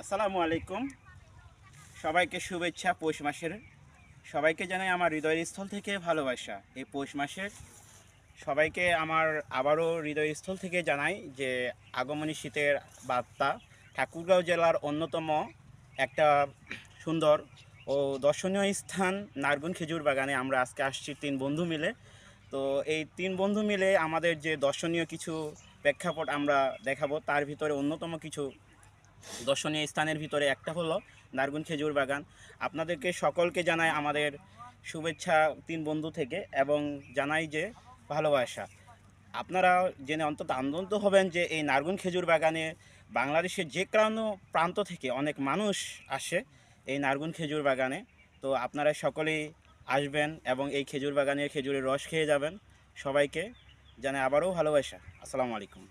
আসসালামু আলাইকুম। সবাইকে শুভেচ্ছা পৌষ মাসের। সবাইকে জানাই আমার হৃদয়ের স্থল থেকে ভালোবাসা। এই পৌষ মাসের সবাইকে আমার আবারও হৃদয়ের স্থল থেকে জানাই যে আগমনী শীতের বার্তা। ঠাকুরগাঁও জেলার অন্যতম একটা সুন্দর ও দর্শনীয় স্থান নারগুন খেজুর বাগানে আমরা আজকে আসছি 3 বন্ধু মিলে। তো এই 3 বন্ধু মিলে আমাদের যে দর্শনীয় কিছু প্রেক্ষাপট আমরা দেখাবো, তার ভিতরে অন্যতম কিছু দর্শনীয় স্থানের ভিতরে একটা হলো নারগুন খেজুর বাগান। আপনাদেরকে সকলকে জানাই আমাদের শুভেচ্ছা 3 বন্ধু থেকে, এবং জানাই যে ভালোবাসা। আপনারা জেনে অন্তত আনন্দিত হবেন যে এই নারগুন খেজুর বাগানে বাংলাদেশের যে কোনো প্রান্ত থেকে অনেক মানুষ আসে এই নারগুন খেজুর বাগানে। তো আপনারা সকলেই আসবেন এবং এই খেজুর বাগানের খেজুরের রস খেয়ে যাবেন। সবাইকে জানাই আবারও ভালোবাসা। আসসালামু আলাইকুম।